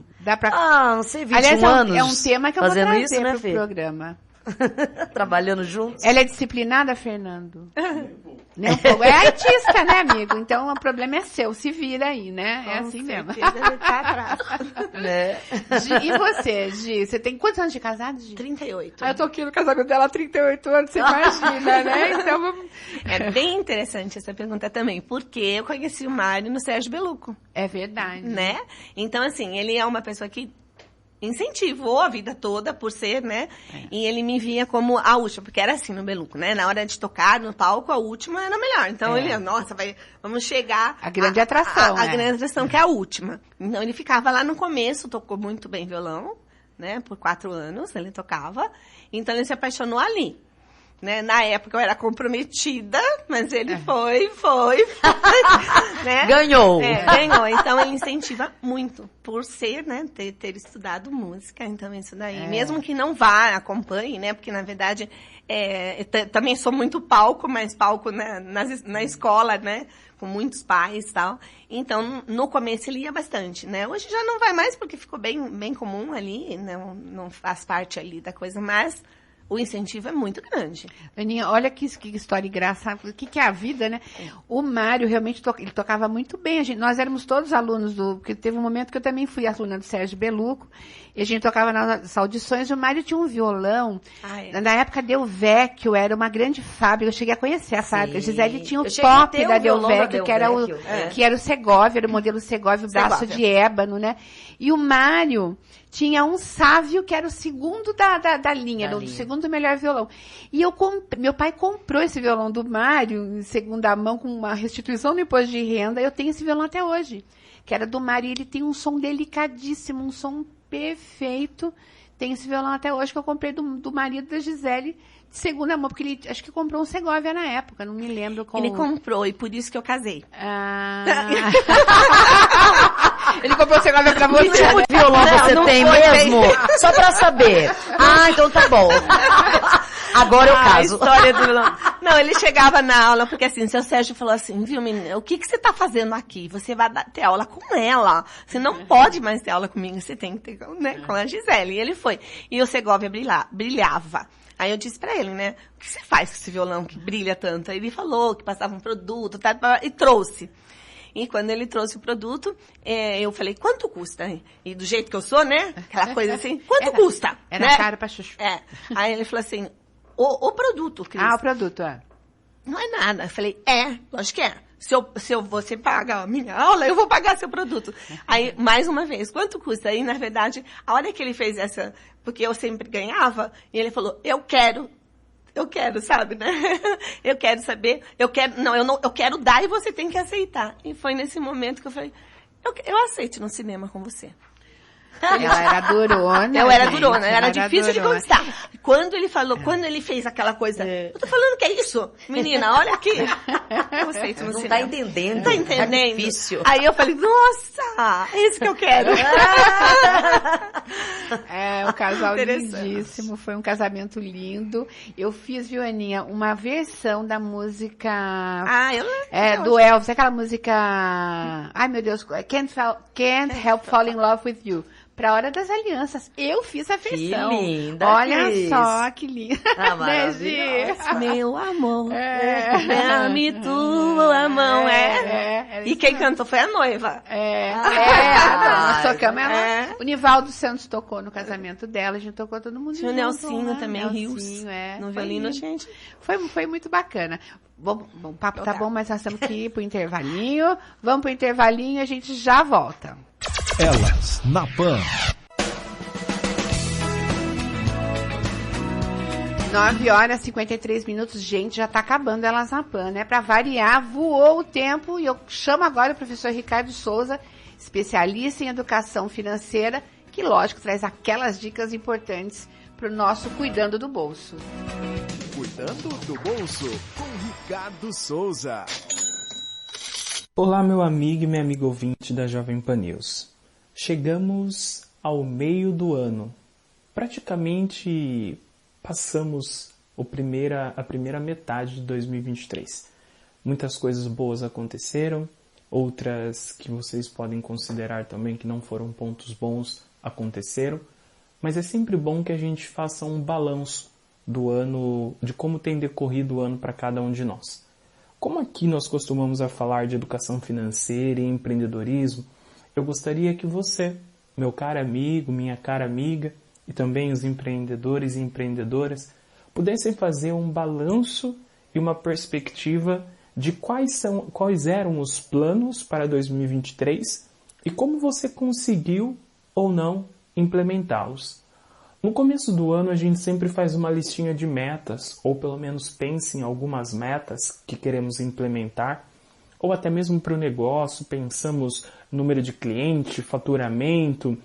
não sei, 21 Aliás, anos é um tema que eu vou trazer isso, né, pro Fê? programa. Trabalhando juntos. Ela é disciplinada, Fernando? Nem um pouco. É artista, né, amigo? Então o problema é seu. Se vira aí, né? É assim mesmo. E você, Gi? Você tem quantos anos de casado, Gi? 38. Eu tô aqui no casamento dela há 38 anos, você imagina, né? Então vamos... É bem interessante essa pergunta também, porque eu conheci o Mário no Sérgio Beluco. É verdade. Né? Então, assim, ele é uma pessoa que incentivou a vida toda por ser, né? E ele me via como a última, porque era assim no Beluco, né? Na hora de tocar no palco, a última era a melhor. Então ele, vamos chegar... A grande atração, a grande atração, que é a última. Então ele ficava lá no começo, tocou muito bem violão, né? Por 4 anos ele tocava. Então ele se apaixonou ali. Né? Na época eu era comprometida, mas ele foi, né? Ganhou. Ganhou. Então ele incentiva muito por ser, né? Ter estudado música. Então isso daí, mesmo que não vá, acompanhe, né? Porque na verdade também sou muito palco, mas palco na escola, né? Com muitos pais e tal. Então, no começo ele ia bastante, né? Hoje já não vai mais, porque ficou bem comum ali, não faz parte ali da coisa, mas o incentivo é muito grande. Aninha, olha que história engraçada. O que é a vida, né? O Mário realmente ele tocava muito bem. Nós éramos todos alunos porque teve um momento que eu também fui aluna do Sérgio Beluco, e a gente tocava nas audições, e o Mário tinha um violão. Na época, Del Vecchio era uma grande fábrica, eu cheguei a conhecer a fábrica. A Gisele tinha o top da Del Vecchio, que era o Segovia, era o modelo Segovia, o braço de ébano, né? E o Mário tinha um Sávio, que era o segundo da linha, o segundo melhor violão. E meu pai comprou esse violão do Mário, em segunda mão, com uma restituição no imposto de renda. Eu tenho esse violão até hoje, que era do Mário. E ele tem um som delicadíssimo, um som perfeito. Tem esse violão até hoje, que eu comprei do marido da Gisele, de segunda mão, porque ele acho que comprou um Segovia na época, não me lembro como. Ele comprou, e por isso que eu casei. Ele comprou o Segovia pra você. Que tipo de violão você tem mesmo? Só pra saber. Então tá bom. Agora eu caso. A história do violão. Não, ele chegava na aula, porque assim, o seu Sérgio falou assim, viu, menina, o que você tá fazendo aqui? Você vai ter aula com ela. Você não pode mais ter aula comigo, você tem que ter, né, com a Gisele. E ele foi. E o Segovia brilhava. Aí eu disse pra ele, né, o que você faz com esse violão que brilha tanto? Aí ele falou que passava um produto, e trouxe. E quando ele trouxe o produto, eu falei, quanto custa? E do jeito que eu sou, né, aquela coisa assim, quanto custa? Era né? caro pra chuchu. Aí ele falou assim, o produto, Cris. Ah, o produto, Não é nada. Eu falei, lógico que é. Se você paga a minha aula, eu vou pagar seu produto. Aí, mais uma vez, quanto custa? Aí, na verdade, a hora que ele fez essa, porque eu sempre ganhava, e ele falou, eu quero, sabe, né? Eu quero saber, eu quero dar e você tem que aceitar. E foi nesse momento que eu falei, eu aceito ir no cinema com você. Ela era durona. Eu era durona, era difícil de conquistar. Quando ele falou, quando ele fez aquela coisa, eu tô falando que é isso? Menina, olha aqui. Eu aceito no cinema. Tá entendendo. Tá entendendo? É difícil. Aí eu falei, nossa, é isso que eu quero. Um casal lindíssimo, foi um casamento lindo. Eu fiz, viu, Aninha, uma versão da música... do Elvis, aquela música... Ai, meu Deus, Can't Help Falling in Love with You. Pra Hora das Alianças. Eu fiz a versão. Que linda, olha Cris. só, que linda. Maravilhosa. Meu amor, dá-me tua mão, E quem cantou foi a noiva. Nós tocamos ela. O Nivaldo Santos tocou no casamento dela, a gente tocou todo mundo junto. O Nelsinho também, Rios. No violino, gente. Foi muito bacana. Bom, o papo tá bom, mas nós temos que ir pro intervalinho. Vamos pro intervalinho e a gente já volta. Elas na Pan. 9h53, gente, já tá acabando Elas na Pan, né? Pra variar, voou o tempo e eu chamo agora o professor Ricardo Souza, especialista em educação financeira, que, lógico, traz aquelas dicas importantes pro nosso Cuidando do Bolso. Cuidando do Bolso, com Ricardo Souza. Olá, meu amigo e minha amiga ouvinte da Jovem Pan News. Chegamos ao meio do ano. Praticamente passamos a primeira metade de 2023. Muitas coisas boas aconteceram, outras que vocês podem considerar também que não foram pontos bons aconteceram, mas é sempre bom que a gente faça um balanço do ano, de como tem decorrido o ano para cada um de nós. Como aqui nós costumamos a falar de educação financeira e empreendedorismo, eu gostaria que você, meu caro amigo, minha cara amiga, e também os empreendedores e empreendedoras, pudessem fazer um balanço e uma perspectiva de quais eram os planos para 2023 e como você conseguiu ou não implementá-los. No começo do ano a gente sempre faz uma listinha de metas, ou pelo menos pensa em algumas metas que queremos implementar, ou até mesmo para o negócio, pensamos número de cliente, faturamento,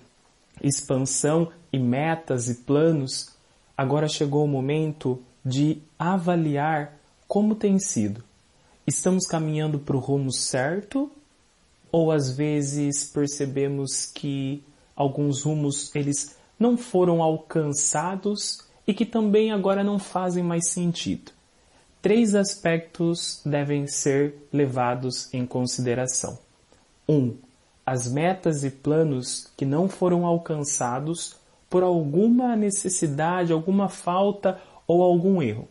expansão e metas e planos. Agora chegou o momento de avaliar como tem sido. Estamos caminhando para o rumo certo? Ou às vezes percebemos que alguns rumos eles não foram alcançados e que também agora não fazem mais sentido? 3 aspectos devem ser levados em consideração. 1. As metas e planos que não foram alcançados por alguma necessidade, alguma falta ou algum erro.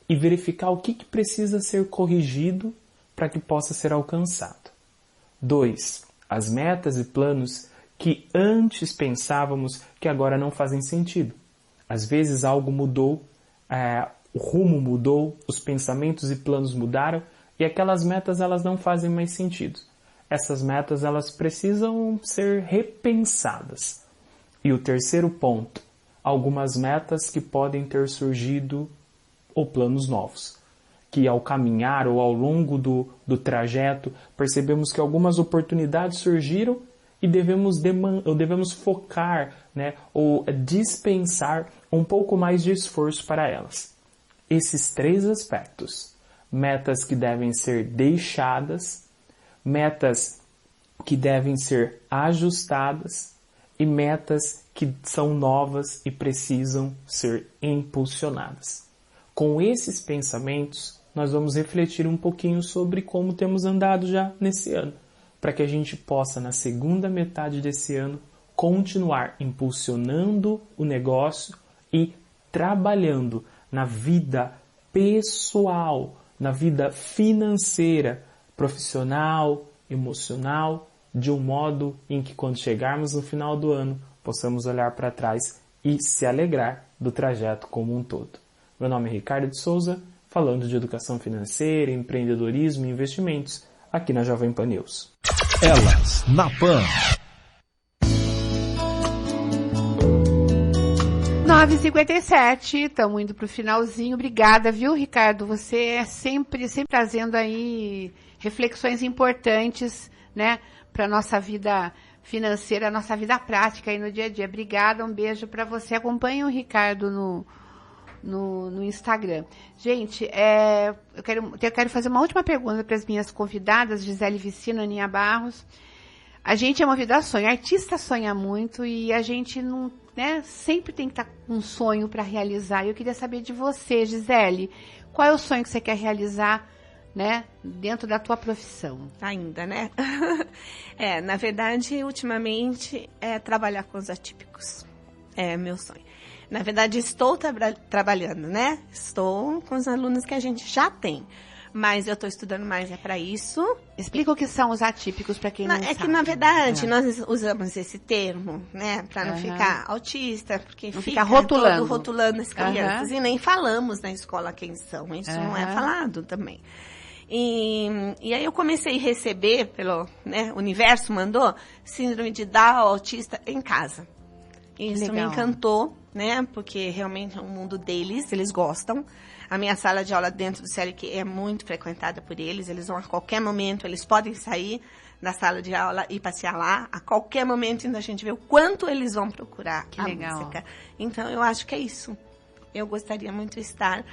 E verificar o que precisa ser corrigido para que possa ser alcançado. 2. As metas e planos que antes pensávamos que agora não fazem sentido. Às vezes algo mudou, o rumo mudou, os pensamentos e planos mudaram e aquelas metas elas não fazem mais sentido. Essas metas elas precisam ser repensadas. E o terceiro ponto, algumas metas que podem ter surgido ou planos novos, que ao caminhar ou ao longo do trajeto percebemos que algumas oportunidades surgiram e devemos focar, ou dispensar um pouco mais de esforço para elas. Esses 3 aspectos, metas que devem ser deixadas, metas que devem ser ajustadas e metas que são novas e precisam ser impulsionadas. Com esses pensamentos, nós vamos refletir um pouquinho sobre como temos andado já nesse ano, para que a gente possa, na segunda metade desse ano, continuar impulsionando o negócio e trabalhando na vida pessoal, na vida financeira, profissional, emocional, de um modo em que quando chegarmos no final do ano, possamos olhar para trás e se alegrar do trajeto como um todo. Meu nome é Ricardo de Souza, falando de educação financeira, empreendedorismo e investimentos, aqui na Jovem Pan News. Elas na Pan. 9h57, estamos indo para o finalzinho. Obrigada, viu, Ricardo? Você é sempre trazendo aí reflexões importantes, né, para a nossa vida financeira, a nossa vida prática aí no dia a dia. Obrigada, um beijo para você. Acompanhe o Ricardo no Instagram. Gente, eu quero fazer uma última pergunta para as minhas convidadas, Gisele Vicino, Aninha Barros. A gente é movido a sonho, artista sonha muito e a gente não, né, sempre tem que estar com um sonho para realizar. Eu queria saber de você, Gisele, qual é o sonho que você quer realizar, né, dentro da tua profissão? Ainda, né? Na verdade, ultimamente, é trabalhar com os atípicos. É meu sonho. Na verdade, estou trabalhando, né? Estou com os alunos que a gente já tem. Mas eu estou estudando mais para isso. Explica o que são os atípicos para quem não sabe. É que, na verdade, nós usamos esse termo, né? Para não ficar autista, porque não fica rotulando as crianças. E nem falamos na escola quem são. Isso não é falado também. E aí eu comecei a receber, pelo o universo mandou, síndrome de Down autista em casa. Isso me encantou, né? Porque realmente é um mundo deles, eles gostam. A minha sala de aula dentro do CLQ é muito frequentada por eles. Eles vão a qualquer momento, eles podem sair da sala de aula e passear lá. A qualquer momento ainda a gente vê o quanto eles vão procurar música. Então eu acho que é isso. Eu gostaria muito de estar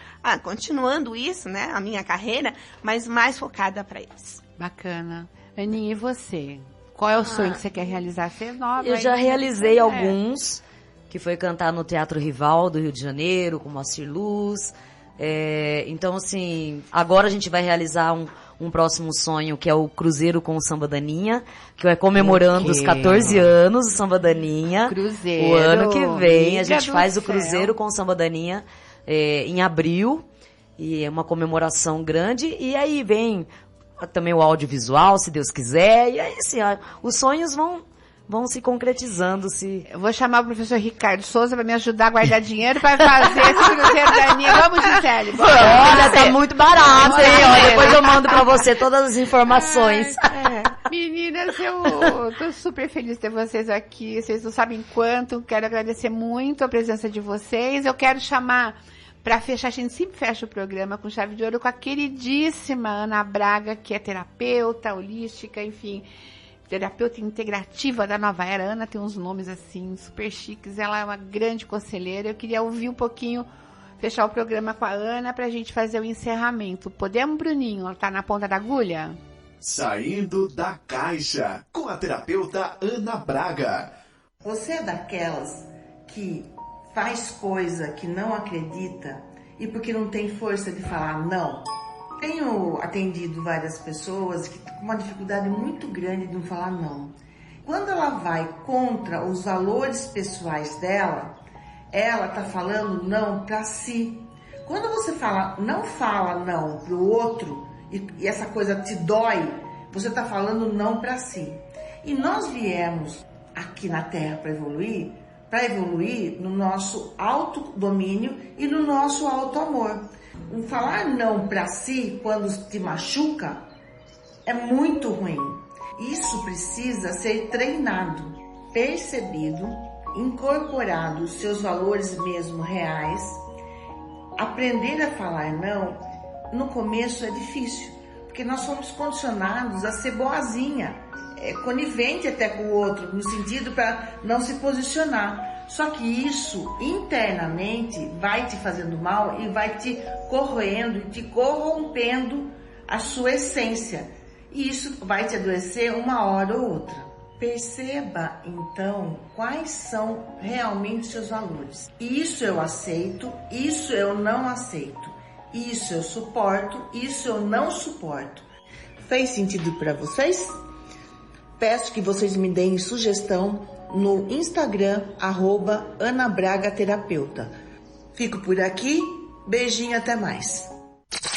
continuando isso, né? A minha carreira, mas mais focada para eles. Bacana. Aninha, e você? Qual é o sonho que você quer realizar? Você é nova? Eu já realizei alguns, que foi cantar no Teatro Rival do Rio de Janeiro, com Moacir Luz. Então, assim, agora a gente vai realizar um próximo sonho, que é o Cruzeiro com o Samba Daninha, que é comemorando os 14 anos do Samba Daninha. Cruzeiro. O ano que vem a gente faz o Cruzeiro com o Samba Daninha em abril, e é uma comemoração grande, e aí vem também o audiovisual, se Deus quiser, e aí assim, os sonhos vão se concretizando. Eu vou chamar o professor Ricardo Souza para me ajudar a guardar dinheiro para fazer esse Cruzeiro da Aninha. Vamos, Gisele. Olha, tá muito barato, hein? Depois eu mando para você todas as informações. Meninas, eu tô super feliz de ter vocês aqui. Vocês não sabem quanto. Quero agradecer muito a presença de vocês. Eu quero chamar, para fechar, a gente sempre fecha o programa com chave de ouro, com a queridíssima Ana Braga, que é terapeuta holística, enfim, terapeuta integrativa da Nova Era. Ana tem uns nomes assim super chiques, ela é uma grande conselheira. Eu queria ouvir um pouquinho, fechar o programa com a Ana pra gente fazer o encerramento. Podemos, Bruninho? Ela tá na ponta da agulha? Saindo da caixa, com a terapeuta Ana Braga. Você é daquelas que faz coisa que não acredita e porque não tem força de falar não? Tenho atendido várias pessoas que têm uma dificuldade muito grande de não falar não. Quando ela vai contra os valores pessoais dela, ela está falando não para si. Quando você fala não para o outro e essa coisa te dói, você está falando não para si. E nós viemos aqui na Terra para evoluir no nosso autodomínio e no nosso autoamor. O falar não para si quando te machuca é muito ruim. Isso precisa ser treinado, percebido, incorporado os seus valores mesmo reais. Aprender a falar não, no começo é difícil, porque nós somos condicionados a ser boazinha, conivente até com o outro, no sentido para não se posicionar. Só que isso internamente vai te fazendo mal e vai te corroendo e te corrompendo a sua essência. E isso vai te adoecer uma hora ou outra. Perceba, então, quais são realmente seus valores. Isso eu aceito, isso eu não aceito. Isso eu suporto, isso eu não suporto. Fez sentido para vocês? Peço que vocês me deem sugestão no Instagram, @AnaBragaTerapeuta. Fico por aqui, beijinho, até mais.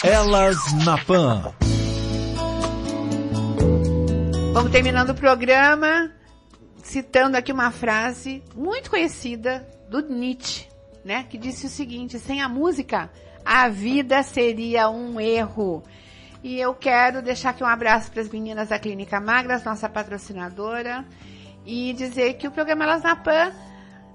Elas na Pan. Vamos terminando o programa citando aqui uma frase muito conhecida do Nietzsche, né? Que disse o seguinte: sem a música, a vida seria um erro. E eu quero deixar aqui um abraço para as meninas da Clínica Magras, nossa patrocinadora, e dizer que o programa Elas na Pan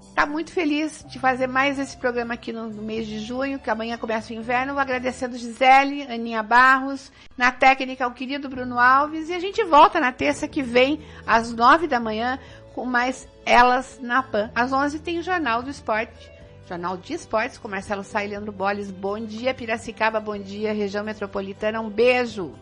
está muito feliz de fazer mais esse programa aqui no mês de junho, que amanhã começa o inverno. Agradecendo Gisele, Aninha Barros, na técnica o querido Bruno Alves, e a gente volta na terça que vem, às 9 da manhã, com mais Elas na Pan. Às 11 tem o Jornal do Esporte. Jornal de Esportes, com Marcelo Sá e Leandro Bolles. Bom dia, Piracicaba, bom dia, região metropolitana, um beijo.